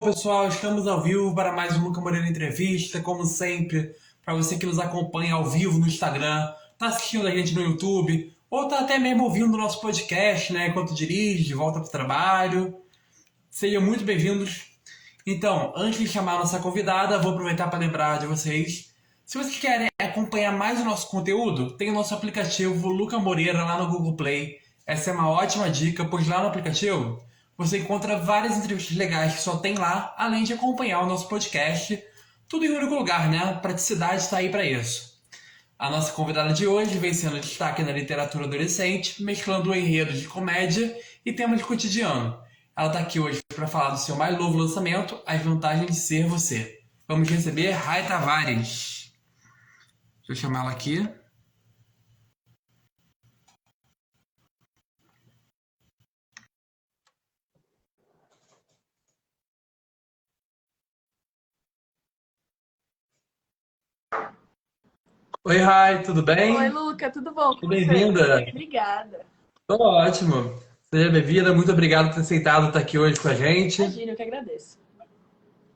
Pessoal, estamos ao vivo para mais um Luca Moreira Entrevista, como sempre, para você que nos acompanha ao vivo no Instagram, está assistindo a gente no YouTube, ou está até mesmo ouvindo o nosso podcast, né, enquanto dirige, de volta para o trabalho. Sejam muito bem-vindos. Então, antes de chamar a nossa convidada, vou aproveitar para lembrar de vocês. Se vocês querem acompanhar mais o nosso conteúdo, tem o nosso aplicativo Luca Moreira lá no Google Play. Essa é uma ótima dica, pois lá no aplicativo você encontra várias entrevistas legais que só tem lá, além de acompanhar o nosso podcast. Tudo em um único lugar, né? A praticidade está aí para isso. A nossa convidada de hoje vem sendo destaque na literatura adolescente, mesclando enredos de comédia e temas de cotidiano. Ela está aqui hoje para falar do seu mais novo lançamento, As Vantagens de Ser Você. Vamos receber Rai Tavares. Deixa eu chamar ela aqui. Oi, Rai, tudo Oi, bem? Luca, tudo bom com você? Bem-vinda. Obrigada. Tô ótimo. Seja bem-vinda, muito obrigado por ter aceitado estar aqui hoje com a gente. Imagina, eu que agradeço.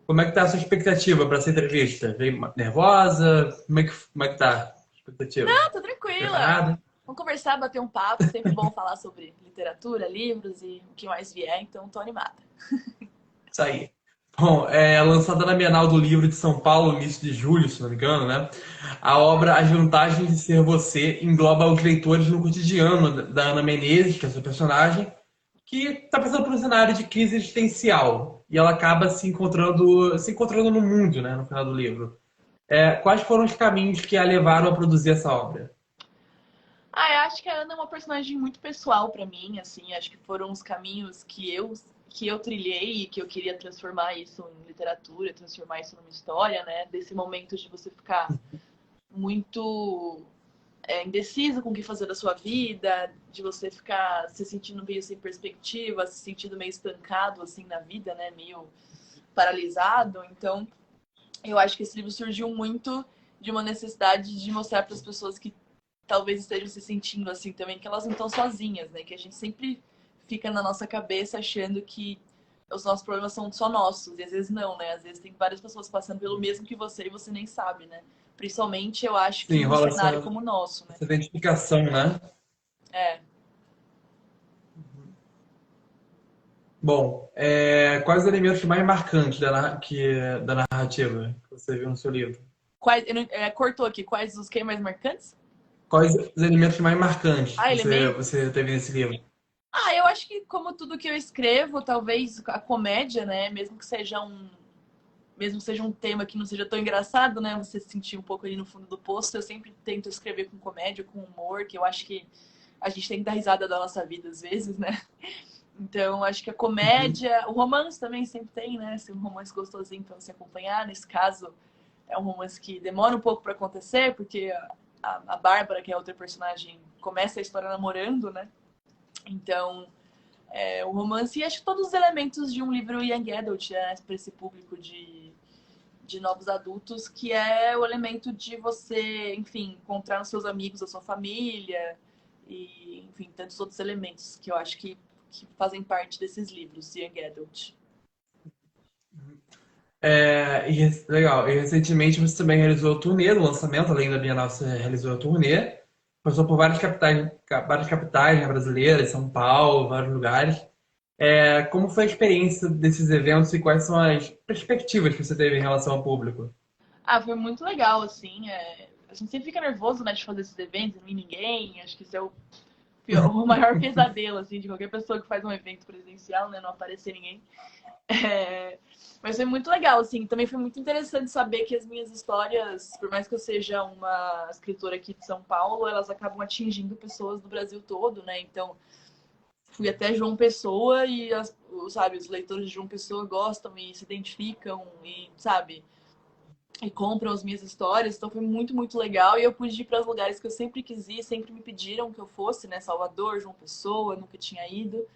Como é que tá a sua expectativa para essa entrevista? Veio nervosa? Como é que tá a expectativa? Ah, tô tranquila. Preparada? Vamos conversar, bater um papo. Sempre bom falar sobre literatura, livros e o que mais vier, então tô animada. Isso aí. Bom, lançada na Bienal do Livro de São Paulo, no início de julho, se não me engano, né? A obra As Vantagens de Ser Você engloba os leitores no cotidiano da Ana Menezes, que é a sua personagem, que está passando por um cenário de crise existencial. E ela acaba se encontrando no mundo, né, no final do livro. Quais foram os caminhos que a levaram a produzir essa obra? Ah, eu acho que a Ana é uma personagem muito pessoal pra mim, assim, acho que foram os caminhos que eu trilhei e que eu queria transformar isso em literatura, transformar isso numa história, né? Desse momento de você ficar muito indeciso com o que fazer da sua vida, de você ficar se sentindo meio sem perspectiva, se sentindo meio estancado assim na vida, né? Meio paralisado. Então, eu acho que esse livro surgiu muito de uma necessidade de mostrar para as pessoas que talvez estejam se sentindo assim também, que elas não estão sozinhas, né? Que a gente sempre fica na nossa cabeça achando que os nossos problemas são só nossos, e às vezes não, né? Às vezes tem várias pessoas passando pelo mesmo que você e você nem sabe, né? Principalmente eu acho que Sim, num rola cenário essa, como o nosso, né? essa identificação, né? É. Bom, quais os elementos mais marcantes da narrativa que você viu no seu livro? Quais, cortou aqui, quais os que mais marcantes? Quais os elementos mais marcantes que Ah, elementos. você teve nesse livro? Ah, eu acho que como tudo que eu escrevo, talvez a comédia, né, mesmo que seja um tema que não seja tão engraçado, né, você se sentir um pouco ali no fundo do poço, eu sempre tento escrever com comédia, com humor, que eu acho que a gente tem que dar risada da nossa vida às vezes, né? Então, acho que a comédia, o romance também sempre tem, né? Ser um romance gostosinho para você acompanhar. Nesse caso, é um romance que demora um pouco para acontecer, porque a Bárbara, que é outra personagem, começa a história namorando, né? Então, o romance e acho que todos os elementos de um livro young adult, né, para esse público de novos adultos, que é o elemento de você, enfim, encontrar nos seus amigos, a sua família, e, enfim, tantos outros elementos que eu acho que fazem parte desses livros, young adult. Legal. E recentemente você também realizou o turnê do lançamento, além da Bienal, você realizou a turnê. Passou por várias capitais, né, brasileiras, São Paulo, vários lugares. Como foi a experiência desses eventos e quais são as perspectivas que você teve em relação ao público? Ah, foi muito legal, assim. A gente sempre fica nervoso, né, de fazer esses eventos, não ir ninguém. Acho que isso é o maior pesadelo, assim, de qualquer pessoa que faz um evento presencial, né, não aparecer ninguém. É, mas foi muito legal, assim. Também foi muito interessante saber que as minhas histórias, por mais que eu seja uma escritora aqui de São Paulo, elas acabam atingindo pessoas do Brasil todo, né? Então, fui até João Pessoa e, sabe, os leitores de João Pessoa gostam e se identificam e, sabe, e compram as minhas histórias. Então, foi muito, muito legal. E eu pude ir para os lugares que eu sempre quis ir, sempre me pediram que eu fosse, né? Salvador, João Pessoa, nunca tinha ido.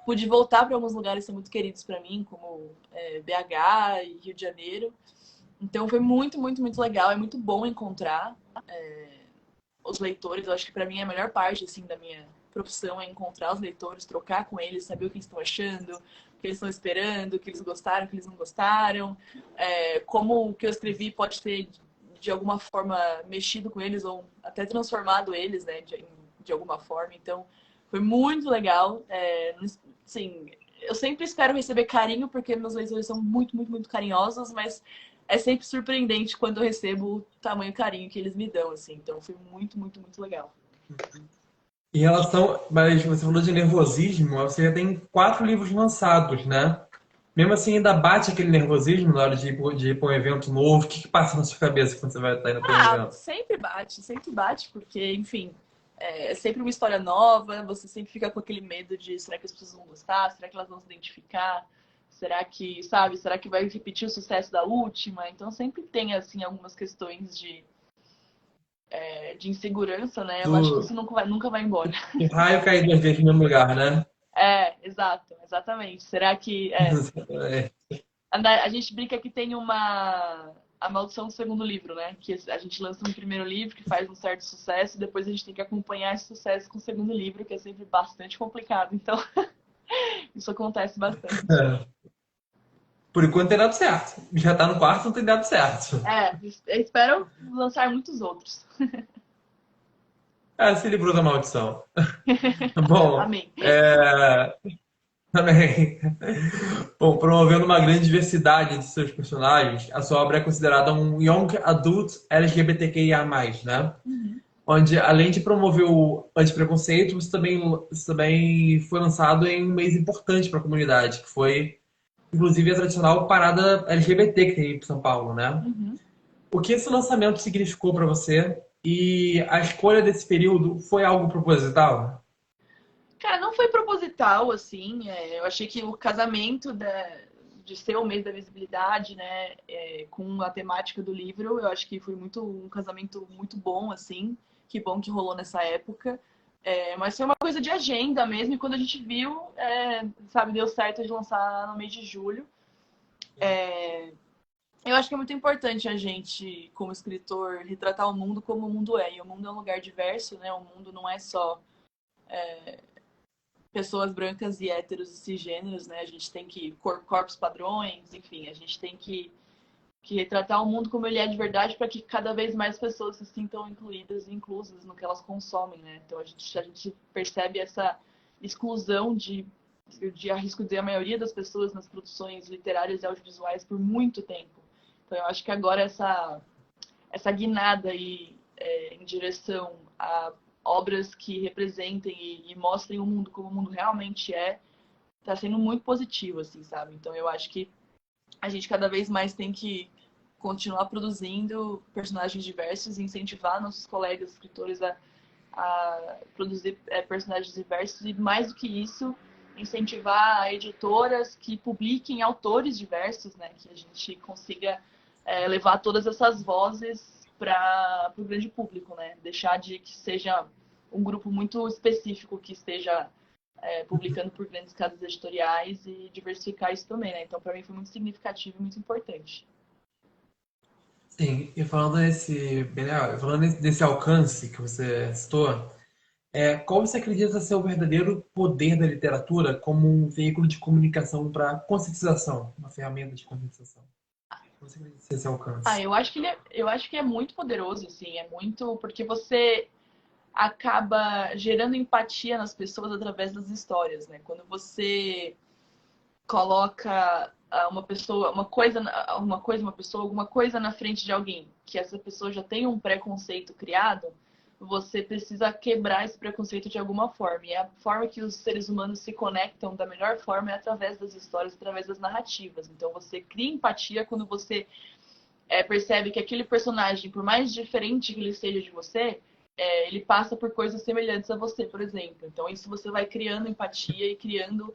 Pude voltar para alguns lugares que são muito queridos para mim, como BH e Rio de Janeiro. Então foi muito, muito, muito legal. É muito bom encontrar os leitores. Eu acho que para mim é a melhor parte assim profissão é encontrar os leitores, trocar com eles, saber o que eles estão achando, o que eles estão esperando, o que eles gostaram, o que eles não gostaram, como o que eu escrevi pode ter, de alguma forma, mexido com eles ou até transformado eles, né, de alguma forma. Então, foi muito legal. Assim, eu sempre espero receber carinho, porque meus leitores são muito, muito, muito carinhosos, mas é sempre surpreendente quando eu recebo o tamanho carinho que eles me dão, assim. Então, foi muito, muito, muito legal. Em relação, mas você falou de nervosismo, você já tem 4 livros lançados, né? Mesmo assim, ainda bate aquele nervosismo na hora de ir para um evento novo? O que passa na sua cabeça quando você vai estar indo para um evento? Sempre bate, porque, enfim, é sempre uma história nova, você sempre fica com aquele medo de será que as pessoas vão gostar? Será que elas vão se identificar? Será que, sabe, será que vai repetir o sucesso da última? Então sempre tem, assim, algumas questões de insegurança, né? Eu acho que Do, isso nunca vai embora. do raio cair 2 vezes no mesmo lugar, né? Exatamente. Será que. É. A gente brinca que tem a maldição do segundo livro, né? Que a gente lança um primeiro livro que faz um certo sucesso e depois a gente tem que acompanhar esse sucesso com o segundo livro, que é sempre bastante complicado. Então, isso acontece bastante. Por enquanto tem dado certo. Já tá no quarto, não tem dado certo. Eu espero lançar muitos outros. Ah, se livrou da maldição. Bom, Amém. também. Bom, promovendo uma grande diversidade de seus personagens, a sua obra é considerada um Young Adult LGBTQIA+, né? Uhum. Onde, além de promover o antipreconceito, isso também foi lançado em um mês importante para a comunidade, que foi, inclusive, a tradicional parada LGBT que tem em São Paulo, né? Uhum. O que esse lançamento significou para você? E a escolha desse período foi algo proposital? Cara, não foi proposital, assim. Eu achei que o casamento de ser o mês da visibilidade, né, com a temática do livro, eu acho que foi um casamento muito bom, assim. Que bom que rolou nessa época. Mas foi uma coisa de agenda mesmo, e quando a gente viu, sabe, deu certo de lançar no mês de julho. Eu acho que é muito importante a gente, como escritor, retratar o mundo como o mundo é. E o mundo é um lugar diverso, né? O mundo não é só pessoas brancas e héteros e cisgêneros, né? A gente tem que corpos padrões, enfim, a gente tem que retratar o mundo como ele é de verdade para que cada vez mais pessoas se sintam incluídas e inclusas no que elas consomem, né? Então a gente percebe essa exclusão de arrisco dizer a maioria das pessoas nas produções literárias e audiovisuais por muito tempo. Então eu acho que agora essa guinada aí em direção a obras que representem e mostrem o mundo como o mundo realmente é, tá sendo muito positivo, assim, sabe? Então eu acho que a gente cada vez mais tem que continuar produzindo personagens diversos e incentivar nossos colegas escritores a produzir personagens diversos e, mais do que isso, incentivar editoras que publiquem autores diversos, né? Que a gente consiga levar todas essas vozes para o grande público, né? Deixar de que seja um grupo muito específico que esteja publicando por grandes casas editoriais e diversificar isso também, né? Então, para mim foi muito significativo e muito importante. Sim, e falando nesse, Benial, falando desse alcance que você citou, qual você acredita ser o verdadeiro poder da literatura como um veículo de comunicação para conscientização, uma ferramenta de conscientização? Como você acredita ser esse alcance? Eu acho que é muito poderoso, assim, é muito porque você acaba gerando empatia nas pessoas através das histórias, né? Quando você coloca uma pessoa, uma pessoa, alguma coisa na frente de alguém, que essa pessoa já tem um preconceito criado, você precisa quebrar esse preconceito de alguma forma. E a forma que os seres humanos se conectam da melhor forma é através das histórias, através das narrativas. Então você cria empatia quando você percebe que aquele personagem, por mais diferente que ele seja de você, ele passa por coisas semelhantes a você, por exemplo. Então isso você vai criando empatia e criando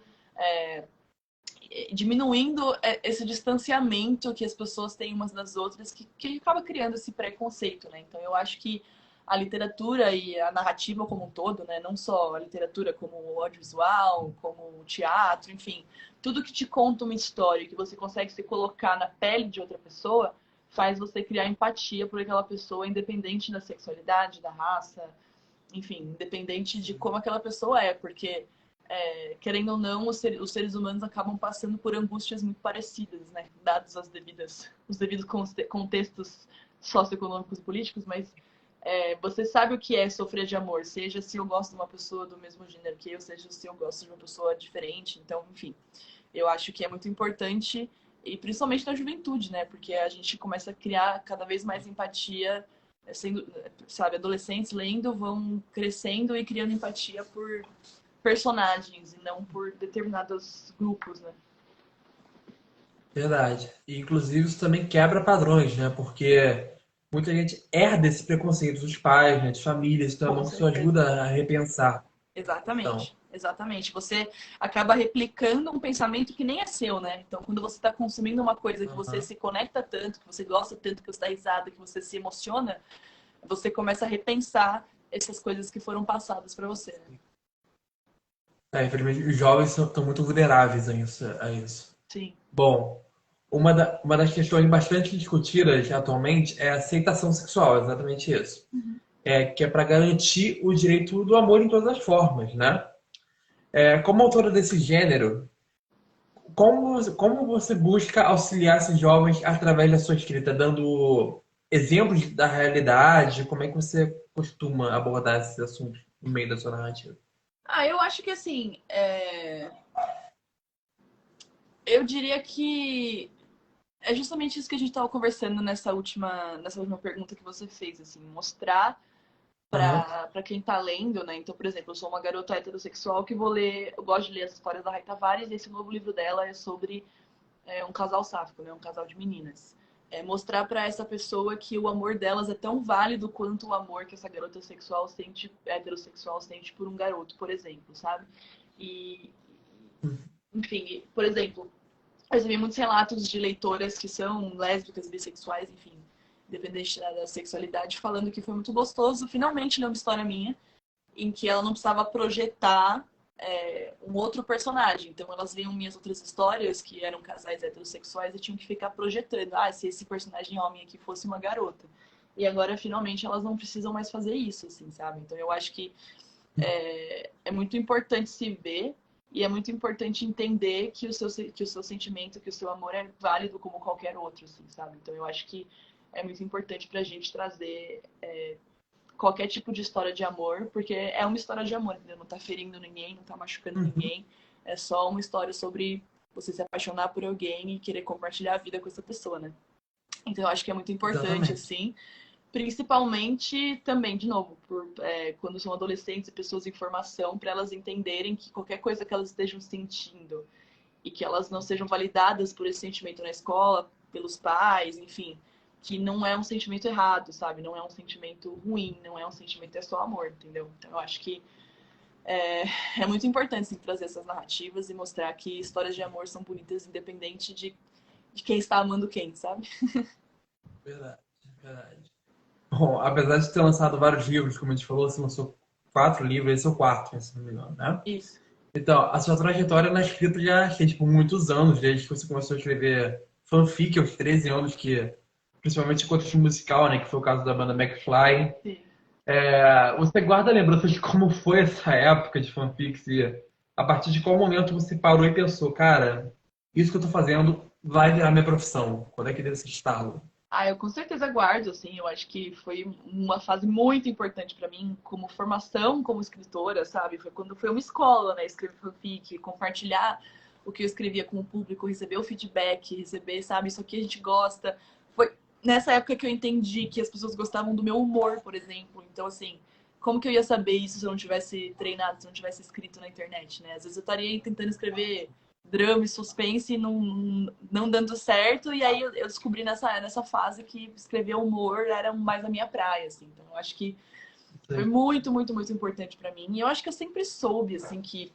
diminuindo esse distanciamento que as pessoas têm umas das outras, que acaba criando esse preconceito, né? Então eu acho que a literatura e a narrativa como um todo, né? Não só a literatura como o audiovisual, como o teatro, enfim, tudo que te conta uma história, que você consegue se colocar na pele de outra pessoa, faz você criar empatia por aquela pessoa, independente da sexualidade, da raça, enfim, independente de como aquela pessoa é, porque, querendo ou não, os seres humanos acabam passando por angústias muito parecidas, né? Dados os devidos contextos socioeconômicos e políticos, mas você sabe o que é sofrer de amor, seja se eu gosto de uma pessoa do mesmo gênero que eu, seja se eu gosto de uma pessoa diferente. Então, enfim, eu acho que é muito importante, e principalmente na juventude, né? Porque a gente começa a criar cada vez mais empatia, sendo, sabe, adolescentes lendo vão crescendo e criando empatia por personagens e não por determinados grupos, né? Verdade. E, inclusive, isso também quebra padrões, né? Porque muita gente herda esse preconceito dos pais, né? De famílias, então é Com bom que isso certeza. ajuda a repensar. Então, Exatamente, exatamente. Você acaba replicando um pensamento que nem é seu, né? Então, quando você está consumindo uma coisa que você aham. se conecta tanto, que você gosta tanto, que você dá risada, que você se emociona, você começa a repensar essas coisas que foram passadas para você, né? Infelizmente, os jovens estão muito vulneráveis a isso. Sim. Bom, uma das questões bastante discutidas atualmente é a aceitação sexual, exatamente isso. Que é para garantir o direito do amor em todas as formas, né? Como autora desse gênero, como você busca auxiliar esses jovens através da sua escrita, dando exemplos da realidade? Como é que você costuma abordar esses assuntos no meio da sua narrativa? Eu acho que assim, eu diria que é justamente isso que a gente estava conversando nessa última pergunta que você fez, assim, mostrar Aham, para quem tá lendo, né? Então, por exemplo, eu sou uma garota heterossexual que vou ler, eu gosto de ler as histórias da Rai Tavares, e esse novo livro dela é sobre um casal sáfico, né? Um casal de meninas. Mostrar para essa pessoa que o amor delas é tão válido quanto o amor que essa garota heterossexual sente por um garoto, por exemplo, sabe? E, enfim, por exemplo, eu recebi muitos relatos de leitoras que são lésbicas, bissexuais, enfim, independente da sexualidade, falando que foi muito gostoso finalmente ler uma história minha em que ela não precisava projetar um outro personagem. Então elas viam minhas outras histórias, que eram casais heterossexuais, e tinham que ficar projetando. Se esse personagem homem aqui fosse uma garota. E agora, finalmente, elas não precisam mais fazer isso, assim, sabe? Então eu acho que é muito importante se ver e é muito importante entender que o seu sentimento, que o seu amor é válido como qualquer outro, assim, sabe? Então eu acho que é muito importante pra gente trazer qualquer tipo de história de amor, porque é uma história de amor, entendeu? Não tá ferindo ninguém, não tá machucando uhum, ninguém. É só uma história sobre você se apaixonar por alguém e querer compartilhar a vida com essa pessoa, né? Então eu acho que é muito importante, exatamente. assim, principalmente também, de novo, quando são adolescentes e pessoas em formação, para elas entenderem que qualquer coisa que elas estejam sentindo e que elas não sejam validadas por esse sentimento na escola, pelos pais, enfim, que não é um sentimento errado, sabe? Não é um sentimento ruim, não é um sentimento, é só amor, entendeu? Então eu acho que é, é muito importante assim, trazer essas narrativas e mostrar que histórias de amor são bonitas independente de quem está amando quem, sabe? Verdade, verdade. Bom, apesar de ter lançado vários livros, como a gente falou, você lançou 4 livros, esse é o quarto, se não me engano, né? Isso. Então, a sua trajetória na escrita já tem, tipo, muitos anos, desde que você começou a escrever fanfic aos 13 anos, que, principalmente em contexto musical, né, que foi o caso da banda McFly. Sim. Você guarda lembranças de como foi essa época de fanfics e a partir de qual momento você parou e pensou, cara, isso que eu tô fazendo vai virar minha profissão? Quando é que deu esse estalo? Eu com certeza guardo, assim, eu acho que foi uma fase muito importante para mim como formação como escritora, sabe? Foi quando foi uma escola, né, escrever fanfic, compartilhar o que eu escrevia com o público, receber o feedback, receber, sabe, isso aqui a gente gosta. Foi nessa época que eu entendi que as pessoas gostavam do meu humor, por exemplo. Então, assim, como que eu ia saber isso se eu não tivesse treinado, se eu não tivesse escrito na internet, né? Às vezes eu estaria tentando escrever drama e suspense e não dando certo. E aí eu descobri nessa fase que escrever humor era mais a minha praia, assim. Então eu acho que foi Sim. muito, muito, muito importante para mim. E eu acho que eu sempre soube, assim, que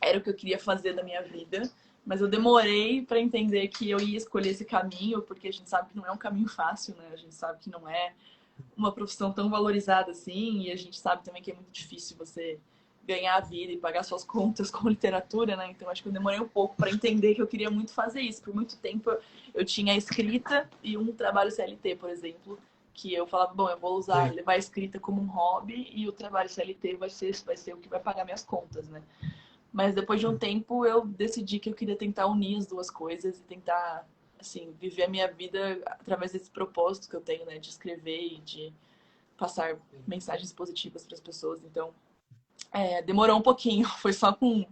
era o que eu queria fazer da minha vida. Mas eu demorei para entender que eu ia escolher esse caminho, porque a gente sabe que não é um caminho fácil, né? A gente sabe que não é uma profissão tão valorizada assim, e a gente sabe também que é muito difícil você ganhar a vida e pagar suas contas com literatura, né? Então acho que eu demorei um pouco para entender que eu queria muito fazer isso. Por muito tempo eu tinha a escrita e um trabalho CLT, por exemplo, Que eu falava, bom, eu vou Sim. levar a escrita como um hobby e o trabalho CLT vai ser o que vai pagar minhas contas, né? Mas depois de um tempo eu decidi que eu queria tentar unir as duas coisas e tentar, assim, viver a minha vida através desse propósito que eu tenho, né? De escrever e de passar mensagens positivas para as pessoas. Então, demorou um pouquinho. Foi só com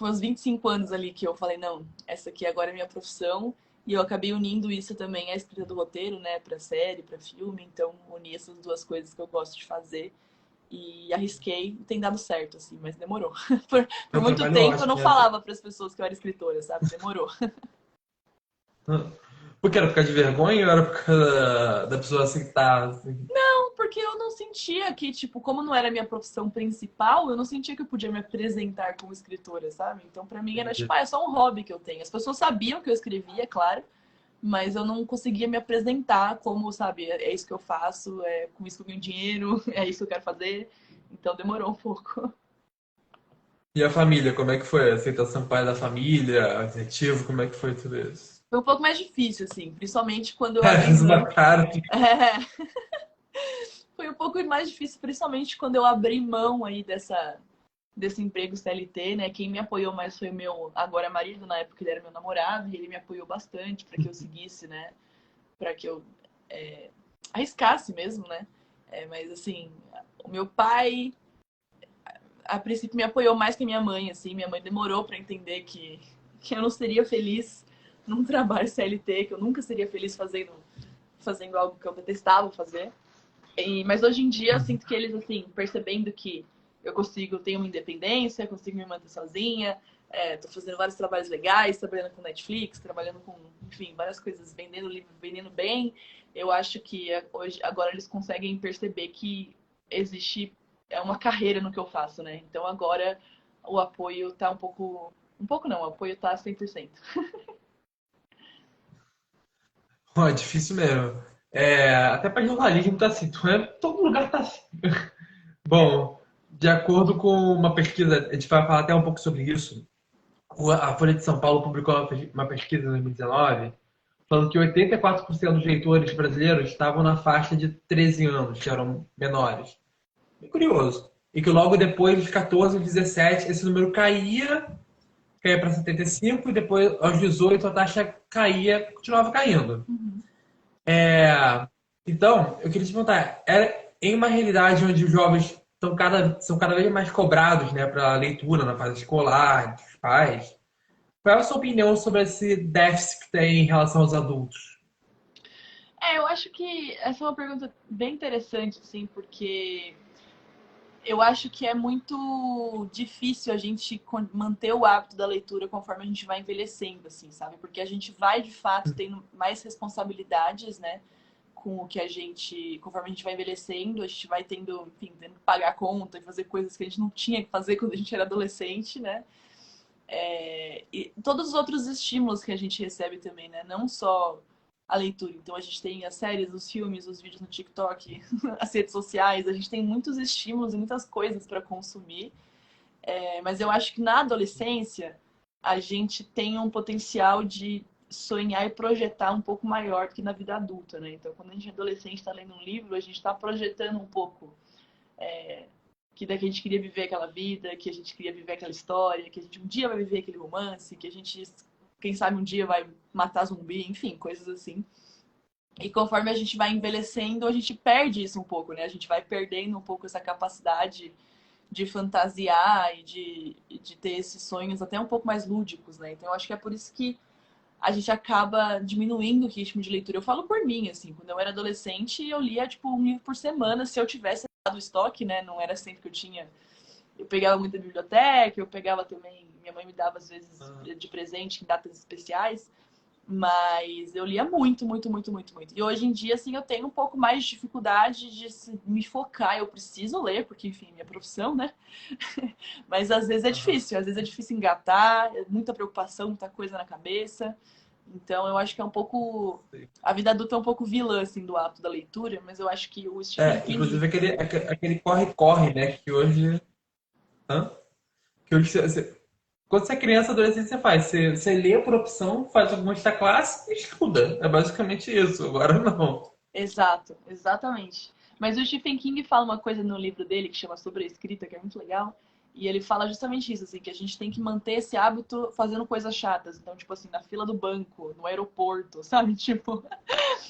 uns 25 anos ali que eu falei, não, essa aqui agora é minha profissão. E eu acabei unindo isso também à escrita do roteiro, né? Para série, para filme. Então, uni essas duas coisas que eu gosto de fazer. E arrisquei e tem dado certo, assim, mas demorou. É Por um muito trabalho tempo eu ótimo, não né? falava para as pessoas que eu era escritora, sabe? Demorou. Porque era por causa de vergonha ou era por causa da pessoa aceitar? Assim? Porque eu não sentia que, tipo, como não era a minha profissão principal, eu não sentia que eu podia me apresentar como escritora, sabe? Então, pra mim, era tipo, Entendi. é só um hobby que eu tenho. As pessoas sabiam que eu escrevia, é claro, mas eu não conseguia me apresentar como, sabe, é isso que eu faço, é com isso que eu ganho dinheiro, é isso que eu quero fazer. Então, demorou um pouco. E a família, como é que foi? A aceitação pai da família, afetivo, como é que foi tudo isso? Foi um pouco mais difícil, assim, principalmente quando eu É, abri fiz uma mão. cara. Foi um pouco mais difícil, principalmente quando eu abri mão aí desse emprego CLT, né? Quem me apoiou mais foi o meu agora marido, na época ele era meu namorado, e ele me apoiou bastante para que eu seguisse, né? Para que eu arriscasse mesmo, né? Mas assim, o meu pai, a princípio, me apoiou mais que a minha mãe, assim. Minha mãe demorou para entender que eu não seria feliz num trabalho CLT, que eu nunca seria feliz fazendo algo que eu detestava fazer. Mas hoje em dia eu sinto que eles, assim, percebendo que eu consigo ter uma independência, consigo me manter sozinha, tô fazendo vários trabalhos legais, trabalhando com Netflix, trabalhando com, enfim, várias coisas, vendendo livro, vendendo bem. Eu acho que hoje, agora eles conseguem perceber que existe uma carreira no que eu faço, né? Então agora o apoio tá um pouco não, o apoio tá 100%. Ó, é difícil mesmo. É, até para jornalismo tá assim, todo lugar tá assim. Bom, de acordo com uma pesquisa, a gente vai falar até um pouco sobre isso. A Folha de São Paulo publicou uma pesquisa em 2019 falando que 84% dos leitores brasileiros estavam na faixa de 13 anos, que eram menores. Bem curioso. E que logo depois, dos 14 aos 17, esse número caía para 75, e depois, aos 18, a taxa caía, continuava caindo. Uhum. Então, eu queria te perguntar, em uma realidade onde os jovens são cada vez mais cobrados, né, para leitura na fase escolar, dos pais, qual é a sua opinião sobre esse déficit que tem em relação aos adultos? Eu acho que essa é uma pergunta bem interessante, assim, porque eu acho que é muito difícil a gente manter o hábito da leitura conforme a gente vai envelhecendo, assim, sabe? Porque a gente vai, de fato, tendo mais responsabilidades, né? Com o que conforme a gente vai envelhecendo, a gente vai tendo, enfim, tendo que pagar a conta e fazer coisas que a gente não tinha que fazer quando a gente era adolescente, né? E todos os outros estímulos que a gente recebe também, né? Não só a leitura. Então a gente tem as séries, os filmes, os vídeos no TikTok, as redes sociais, a gente tem muitos estímulos e muitas coisas para consumir. Mas eu acho que na adolescência a gente tem um potencial de sonhar e projetar um pouco maior do que na vida adulta, né? Então quando a gente é adolescente está lendo um livro, a gente está projetando um pouco que daqui a gente queria viver aquela vida, que a gente queria viver aquela história, que a gente um dia vai viver aquele romance, que a gente, quem sabe, um dia vai matar zumbi, enfim, coisas assim. E conforme a gente vai envelhecendo, a gente perde isso um pouco, né? A gente vai perdendo um pouco essa capacidade de fantasiar e de ter esses sonhos até um pouco mais lúdicos, né? Então eu acho que é por isso que a gente acaba diminuindo o ritmo de leitura. Eu falo por mim, assim, quando eu era adolescente, eu lia, tipo, um livro por semana, se eu tivesse dado o estoque, né? Não era sempre que eu tinha. Eu pegava muita biblioteca, eu pegava também, minha mãe me dava às vezes de presente em datas especiais, mas eu lia muito, muito, muito, muito, muito. E hoje em dia, assim, eu tenho um pouco mais de dificuldade de me focar. Eu preciso ler, porque, enfim, minha profissão, né? Mas Aham. às vezes é difícil engatar, é muita preocupação, muita coisa na cabeça. Então eu acho que é um pouco. A vida adulta é um pouco vilã, assim, do ato da leitura, mas eu acho que o Stephen King. Inclusive aquele corre-corre, né? Que hoje. Hã? Que hoje quando você é criança, adolescente, você faz. Você lê por opção, faz alguma extra classe e estuda. É basicamente isso. Agora não. Exato, exatamente. Mas o Stephen King fala uma coisa no livro dele que chama Sobre a Escrita, que é muito legal. E ele fala justamente isso, assim, que a gente tem que manter esse hábito fazendo coisas chatas. Então, tipo assim, na fila do banco, no aeroporto, sabe? Tipo,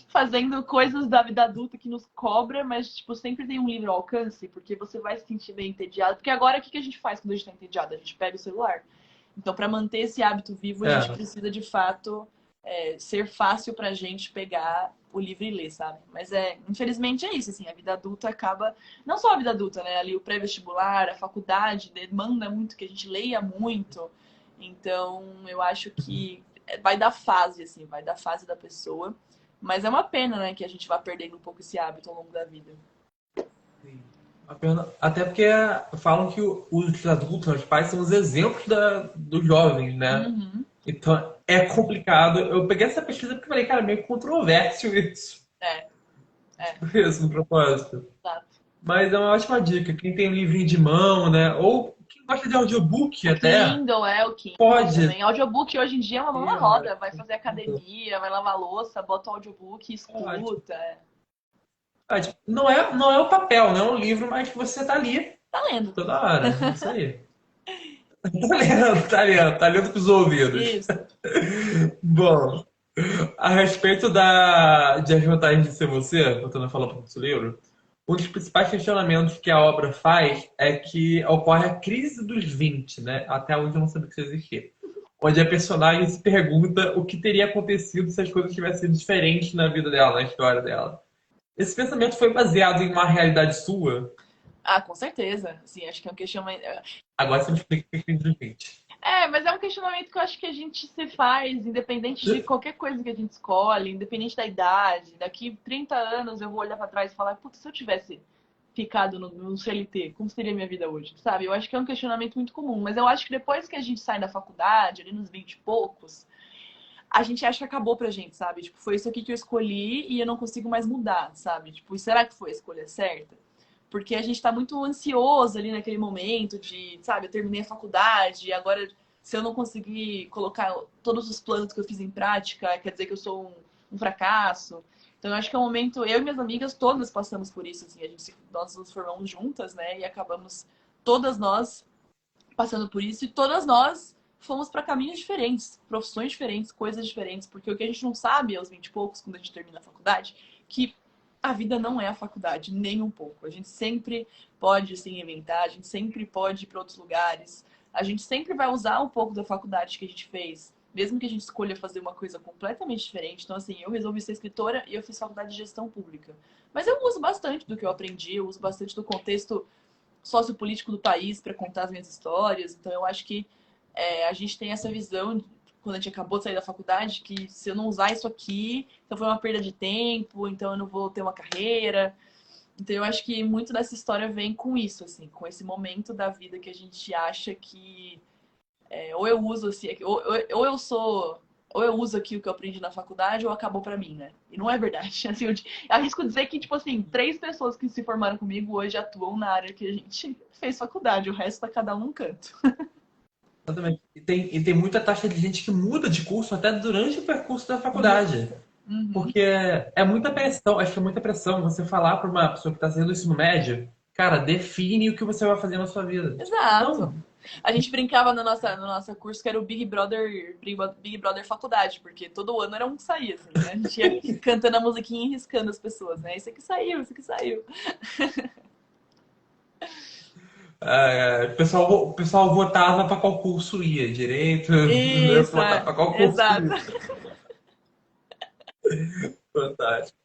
fazendo coisas da vida adulta que nos cobra, mas, tipo, sempre tem um livro ao alcance, porque você vai se sentir meio entediado. Porque agora, o que a gente faz quando a gente tá entediado? A gente pega o celular. Então, para manter esse hábito vivo, a gente É, precisa, de fato, ser fácil pra gente pegar o livro e ler, sabe? Mas infelizmente é isso, assim, a vida adulta acaba, não só a vida adulta, né? Ali o pré-vestibular, a faculdade demanda muito que a gente leia muito. Então, eu acho que vai dar fase, assim, vai dar fase da pessoa. Mas é uma pena, né, que a gente vá perdendo um pouco esse hábito ao longo da vida. até porque falam que os adultos, os pais, são os exemplos dos jovens, né? Uhum. Então é complicado. Eu peguei essa pesquisa porque falei, cara, meio controverso isso. É, é, Isso, no propósito. exato. Mas é uma ótima dica. Quem tem um livrinho de mão, né? Ou quem gosta de audiobook O até, Kindle o Kindle pode também. Audiobook hoje em dia é uma mão na ter. roda. Vai fazer academia, vai lavar louça, bota o audiobook, Ótimo. escuta. Tipo, não é o papel, não é um livro, mas você tá ali Tá lendo. toda hora. Isso aí. Tá lendo com os ouvidos. Isso. Bom, a respeito de As Vantagens de Ser Você, voltando a falar um pouco do livro, um dos principais questionamentos que a obra faz é que ocorre a crise dos 20, né? Até onde eu não sabia que isso existia. Onde a personagem se pergunta o que teria acontecido se as coisas tivessem sido diferentes na vida dela, na história dela. Esse pensamento foi baseado em uma realidade sua? Ah, com certeza. Assim, acho que é um questionamento. Agora você me explica o que é crise dos 20. Mas é um questionamento que eu acho que a gente se faz, independente de qualquer coisa que a gente escolhe, independente da idade. Daqui 30 anos eu vou olhar pra trás e falar, putz, se eu tivesse ficado no CLT, como seria a minha vida hoje? Sabe? Eu acho que é um questionamento muito comum, mas eu acho que depois que a gente sai da faculdade, ali nos 20 e poucos, a gente acha que acabou pra gente, sabe? Tipo, foi isso aqui que eu escolhi e eu não consigo mais mudar, sabe? Tipo, e será que foi a escolha certa? Porque a gente tá muito ansioso ali naquele momento de, sabe, eu terminei a faculdade e agora se eu não conseguir colocar todos os planos que eu fiz em prática, quer dizer que eu sou um fracasso. Então eu acho que é um momento, eu e minhas amigas todas passamos por isso, assim, nós nos formamos juntas, né, e acabamos todas nós passando por isso e todas nós fomos para caminhos diferentes, profissões diferentes, coisas diferentes, porque o que a gente não sabe aos 20 e poucos, quando a gente termina a faculdade, que a vida não é a faculdade, nem um pouco. A gente sempre pode se reinventar, a gente sempre pode ir para outros lugares, a gente sempre vai usar um pouco da faculdade que a gente fez, mesmo que a gente escolha fazer uma coisa completamente diferente. Então, assim, eu resolvi ser escritora e eu fiz faculdade de gestão pública. Mas eu uso bastante do que eu aprendi, eu uso bastante do contexto sociopolítico do país para contar as minhas histórias. Então, eu acho que a gente tem essa visão, quando a gente acabou de sair da faculdade, que se eu não usar isso aqui, então foi uma perda de tempo, então eu não vou ter uma carreira. Então, eu acho que muito dessa história vem com isso, assim, com esse momento da vida que a gente acha que ou eu uso assim, ou eu sou. Ou eu uso aqui o que eu aprendi na faculdade, ou acabou pra mim, né? E não é verdade. Assim, eu arrisco dizer que, tipo assim, 3 pessoas que se formaram comigo hoje atuam na área que a gente fez faculdade. O resto tá cada um num canto. Exatamente. E tem muita taxa de gente que muda de curso até durante o percurso da faculdade. Isso. Uhum. Porque é muita pressão, acho que é muita pressão você falar para uma pessoa que está fazendo ensino médio, cara, define o que você vai fazer na sua vida. Tipo, Exato. não, A gente brincava no nosso curso que era o Big Brother Faculdade, porque todo ano era um que saía, assim, né? A gente ia cantando a musiquinha e riscando as pessoas, né? Isso aqui saiu, isso aqui saiu. o pessoal votava para qual curso ia, direito, Isso, votava para qual curso exato. ia. Fantástico.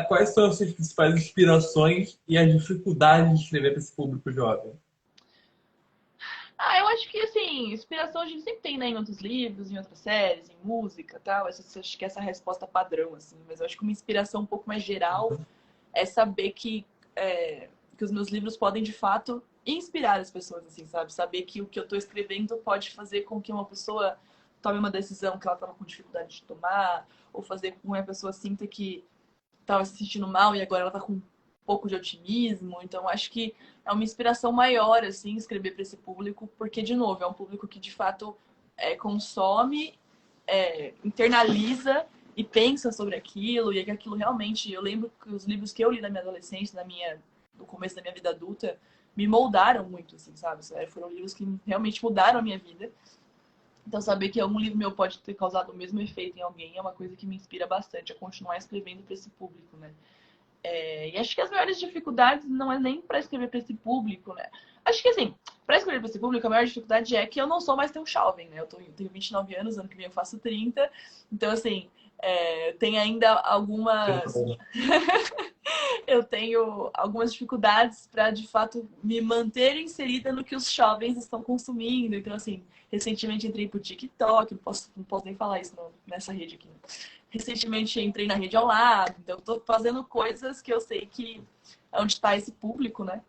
Quais são as suas principais inspirações e as dificuldades de escrever para esse público jovem? Eu acho que, assim, inspiração a gente sempre tem, né, em outros livros, em outras séries, em música e tal. Acho que essa é a resposta padrão, assim. Mas eu acho que uma inspiração um pouco mais geral é saber que os meus livros podem, de fato, inspirar as pessoas, assim, sabe? Saber que o que eu tô escrevendo pode fazer com que uma pessoa tome uma decisão que ela tava com dificuldade de tomar, ou fazer com que uma pessoa sinta que estava se sentindo mal e agora ela tá com um pouco de otimismo. Então, acho que é uma inspiração maior, assim, escrever para esse público, porque, de novo, é um público que, de fato, consome, internaliza e pensa sobre aquilo, e é que aquilo realmente... Eu lembro que os livros que eu li na minha adolescência, no começo da minha vida adulta, me moldaram muito, assim, sabe? Foram livros que realmente mudaram a minha vida. Então, saber que algum livro meu pode ter causado o mesmo efeito em alguém é uma coisa que me inspira bastante a continuar escrevendo para esse público, né? E acho que as maiores dificuldades não é nem para escrever para esse público, né? Acho que, assim, para escrever para esse público, a maior dificuldade é que eu não sou mais tão jovem, né? Eu tenho 29 anos, ano que vem eu faço 30. Então, assim, tem ainda algumas... eu tenho algumas dificuldades para, de fato, me manter inserida no que os jovens estão consumindo. Então, assim, recentemente entrei pro TikTok, não posso nem falar isso nessa rede aqui. Recentemente entrei na rede ao lado, então estou fazendo coisas que eu sei que é onde está esse público, né?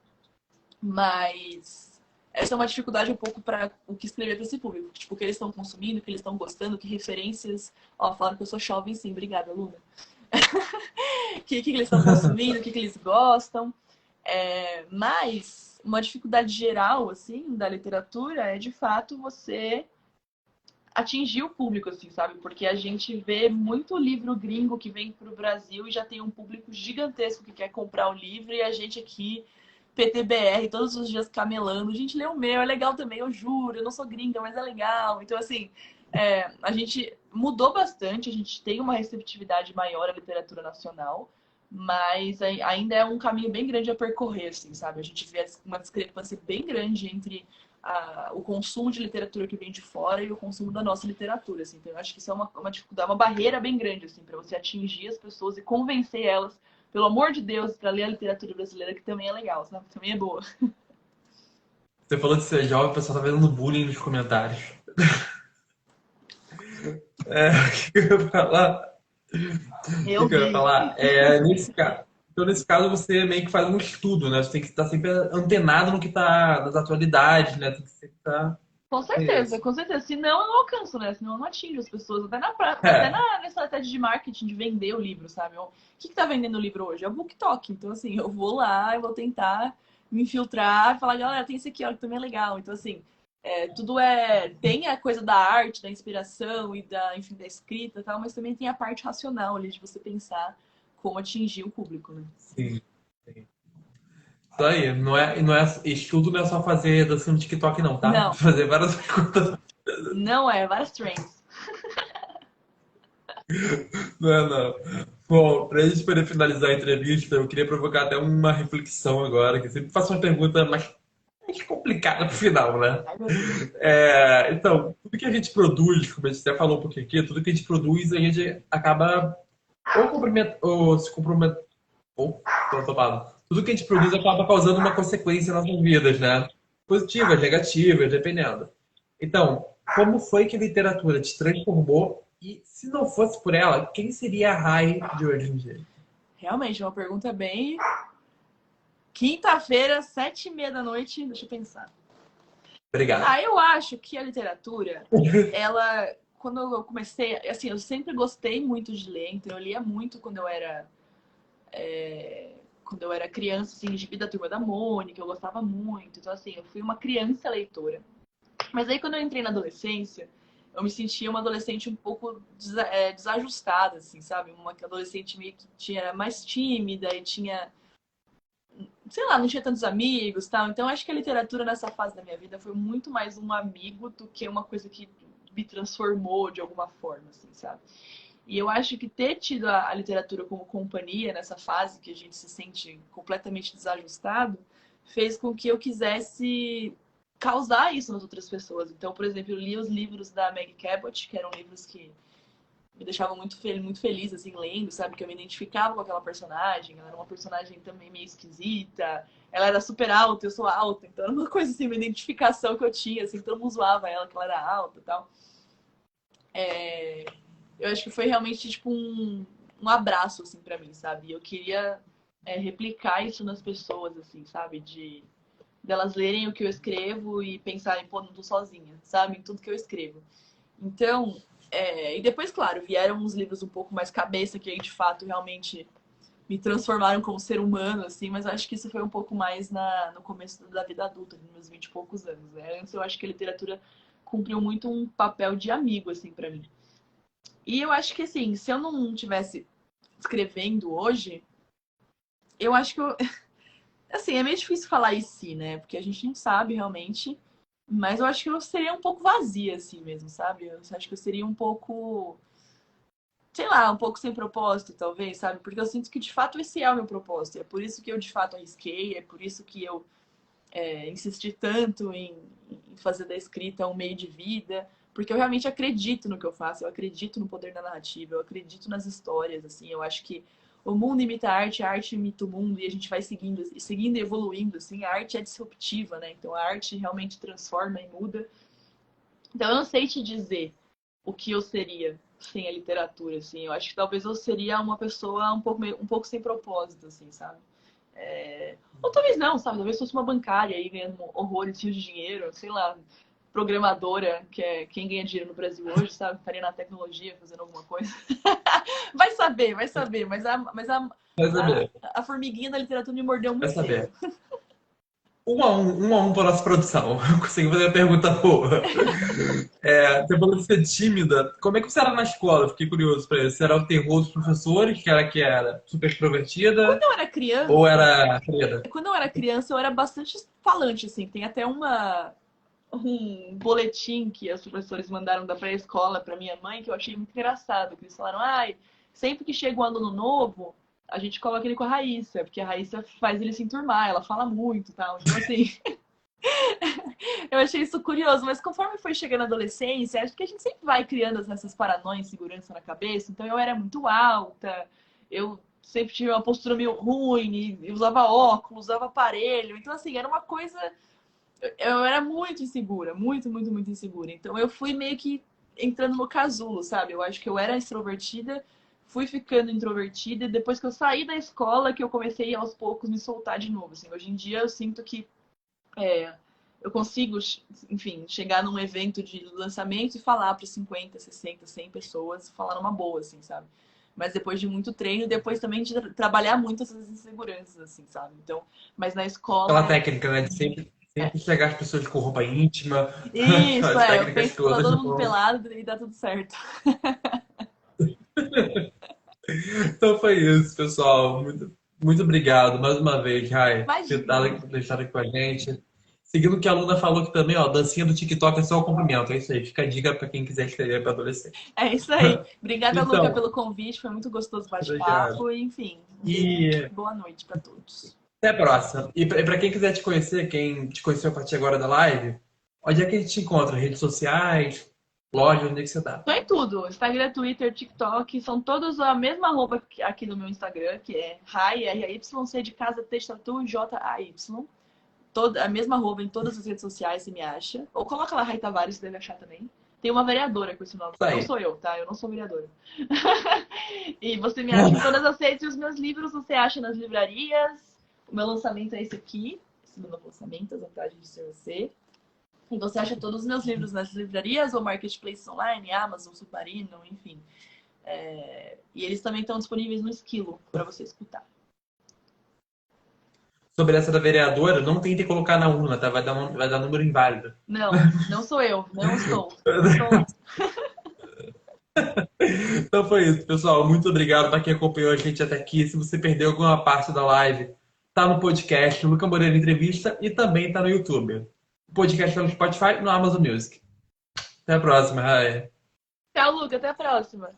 Mas essa é uma dificuldade um pouco para o que escrever para esse público. Tipo, o que eles estão consumindo, o que eles estão gostando, que referências... Ó, falaram que eu sou jovem, sim. Obrigada, Luna. O que eles estão consumindo, o que eles gostam. Mas uma dificuldade geral, assim, da literatura é, de fato, você atingir o público, assim, sabe? Porque a gente vê muito livro gringo que vem para o Brasil e já tem um público gigantesco que quer comprar o livro, e a gente aqui, PTBR, todos os dias camelando. A gente lê o meu, é legal também, eu juro, eu não sou gringa, mas é legal. Então, assim, a gente mudou bastante, a gente tem uma receptividade maior à literatura nacional, mas ainda é um caminho bem grande a percorrer, assim, sabe? A gente vê uma discrepância bem grande entre o consumo de literatura que vem de fora e o consumo da nossa literatura, assim. Então, eu acho que isso é uma dificuldade, uma barreira bem grande, assim, para você atingir as pessoas e convencer elas, pelo amor de Deus, para ler a literatura brasileira, que também é legal, sabe? Também é boa. Você falou de ser jovem, o pessoal tá vendo bullying nos comentários. O que eu ia falar? O Eu que eu ia vi. falar? Então, nesse caso, você meio que faz um estudo, né? Você tem que estar sempre antenado no que tá nas atualidades, né? Tem que sempre estar Com com certeza, isso. com certeza. Senão eu não alcanço, né? Senão eu não atingo as pessoas. Até É, na estratégia de marketing, de vender o livro, sabe? O que tá vendendo o livro hoje? É o BookTok. Então, assim, eu vou lá, eu vou tentar me infiltrar e falar, galera, tem esse aqui, ó, que também é legal. Então, assim, tudo tem a coisa da arte, da inspiração e enfim, da escrita e tal, mas também tem a parte racional ali de você pensar como atingir o público, né? sim, sim. Isso aí, estudo não é só fazer dancinha no TikTok, não, tá? Não, Fazer várias coisas. não é, várias trends. Não é, não. Bom, pra gente poder finalizar a entrevista, eu queria provocar até uma reflexão agora, que eu sempre faço uma pergunta mais complicada pro final, né? Ai, meu Deus. Então, tudo que a gente produz, como a gente até falou um pouquinho aqui, tudo que a gente produz, a gente acaba ou se comprometendo, ou, tô topado. Tudo que a gente produz acaba causando uma consequência nas nossas vidas, né? Positivas, negativas, dependendo. Então, como foi que a literatura te transformou? E se não fosse por ela, quem seria a Rai de hoje em dia? Realmente, é uma pergunta bem. Quinta-feira, 7h30 da noite, deixa eu pensar. Obrigado. Eu acho que a literatura, ela, quando eu comecei, assim, eu sempre gostei muito de ler, então eu lia muito quando eu era criança, assim, gibi da Turma da Mônica, eu gostava muito. Então, assim, eu fui uma criança leitora. Mas aí, quando eu entrei na adolescência, eu me sentia uma adolescente um pouco desajustada, assim, sabe? Uma adolescente meio que era mais tímida e tinha, sei lá, não tinha tantos amigos, tal. Então acho que a literatura nessa fase da minha vida foi muito mais um amigo do que uma coisa que me transformou de alguma forma, assim, sabe? E eu acho que ter tido a literatura como companhia nessa fase que a gente se sente completamente desajustado fez com que eu quisesse causar isso nas outras pessoas. Então, por exemplo, eu li os livros da Meg Cabot, que eram livros que me deixava muito feliz, assim, lendo, sabe? Que eu me identificava com aquela personagem. Ela era uma personagem também meio esquisita. Ela era super alta, eu sou alta. Então era uma coisa, assim, uma identificação que eu tinha, assim, todo mundo zoava ela, que ela era alta e tal. Eu acho que foi realmente, tipo, um abraço, assim, pra mim, sabe? E eu queria replicar isso nas pessoas, assim, sabe? Delas lerem o que eu escrevo e pensarem, pô, não tô sozinha, sabe? Em tudo que eu escrevo. Então, e depois, claro, vieram uns livros um pouco mais cabeça, que aí de fato realmente me transformaram como ser humano, assim, mas acho que isso foi um pouco mais no começo da vida adulta, nos meus 20 e poucos anos, né? Antes eu acho que a literatura cumpriu muito um papel de amigo, assim, pra mim. E eu acho que, assim, se eu não tivesse escrevendo hoje, eu acho que eu... Assim, é meio difícil falar isso, sim, né? Porque a gente não sabe realmente. Mas eu acho que eu seria um pouco vazia, assim mesmo, sabe? Eu acho que eu seria um pouco, sei lá, um pouco sem propósito, talvez, sabe? Porque eu sinto que de fato esse é o meu propósito. É por isso que eu de fato arrisquei, é por isso que eu insisti tanto em fazer da escrita um meio de vida. Porque eu realmente acredito no que eu faço, eu acredito no poder da narrativa, eu acredito nas histórias, assim. Eu acho que o mundo imita a arte imita o mundo, e a gente vai seguindo e evoluindo, assim. A arte é disruptiva, né? Então a arte realmente transforma e muda. Então eu não sei te dizer o que eu seria sem a literatura, assim. Eu acho que talvez eu seria uma pessoa um pouco sem propósito, assim, sabe? Ou talvez não, sabe? Talvez fosse uma bancária aí ganhando horrores, rios de dinheiro, sei lá, programadora, que é quem ganha dinheiro no Brasil hoje, sabe? Estaria na tecnologia fazendo alguma coisa. Vai saber, Vai saber, a formiguinha da literatura me mordeu vai muito cedo. saber. Um a um para nossa produção. Eu consegui fazer uma pergunta boa. Você falou de ser tímida. Como é que você era na escola? Fiquei curioso para isso. Você era o terror dos professores, que era super Quando extrovertida, eu era ou criança, era tímida? eu era bastante falante, assim. Tem até um boletim que os professores mandaram da pré-escola para minha mãe, que eu achei muito engraçado, que eles falaram, ai, sempre que chega um aluno novo, a gente coloca ele com a Raíssa, porque a Raíssa faz ele se enturmar, ela fala muito e tal. Então, assim, eu achei isso curioso, mas conforme foi chegando a adolescência, acho que a gente sempre vai criando essas paranoias e segurança na cabeça, então eu era muito alta, eu sempre tive uma postura meio ruim, e usava óculos, usava aparelho, então assim, era uma coisa eu era muito insegura, muito insegura. Então eu fui meio que entrando no casulo, sabe? Eu acho que eu era extrovertida, fui ficando introvertida, e depois que eu saí da escola que eu comecei aos poucos me soltar de novo. Assim, hoje em dia eu sinto que é, eu consigo, enfim, chegar num evento de lançamento e falar para 50, 60, 100 pessoas, falar numa boa, assim, sabe? Mas depois de muito treino, depois também de trabalhar muito essas inseguranças, assim, sabe? Então, mas na Aquela escola técnica, né? De sempre chegar as pessoas com roupa íntima, isso, as eu técnicas penso que tá todas. todo mundo Então, pelado e dá tudo certo. então foi isso, pessoal. Muito obrigado mais uma vez, Rai, por ter Imagina. deixado aqui com a gente. Seguindo o que a Luna falou aqui também, ó, dancinha do TikTok é só o cumprimento. É isso aí. Fica a dica para quem quiser escrever para adolescente. É isso aí. Obrigada, Luca, Então, pelo convite. Foi muito gostoso o obrigado. bate-papo. E, enfim, E boa noite para todos. até a próxima. E para quem quiser te conhecer, quem te conheceu a partir agora da live, onde é que a gente te encontra? Redes sociais, loja, onde é que você tá? Tô em tudo. Instagram, Twitter, TikTok. São todos a mesma arroba aqui no meu Instagram, que é Rai, R-A-Y-C de casa, T, tatu, J-A-Y. A mesma arroba em todas as redes sociais, você me acha. Ou coloca lá Rai Tavares, você deve achar também. Tem uma vereadora com esse nome. Isso Não aí. sou eu, tá? Eu não sou vereadora. E você me acha em todas as redes. E os meus livros você acha nas livrarias. O meu lançamento é esse aqui. Esse meu novo lançamento, As Vantagens de Ser Você. E você acha todos os meus livros nas livrarias ou marketplaces online, Amazon, Submarino, enfim. E eles também estão disponíveis no Esquilo para você escutar. Sobre essa da vereadora, não tente colocar na urna, tá? Vai dar número inválido. Não, não sou eu. Não estou. Não estou lá. Então foi isso, pessoal. Muito obrigado para quem acompanhou a gente até aqui. Se você perdeu alguma parte da live, tá no podcast, no Luca Moreira Entrevista e também tá no YouTube. O podcast tá no Spotify e no Amazon Music. Até a próxima, Rai. Tchau, Luca. Até a próxima.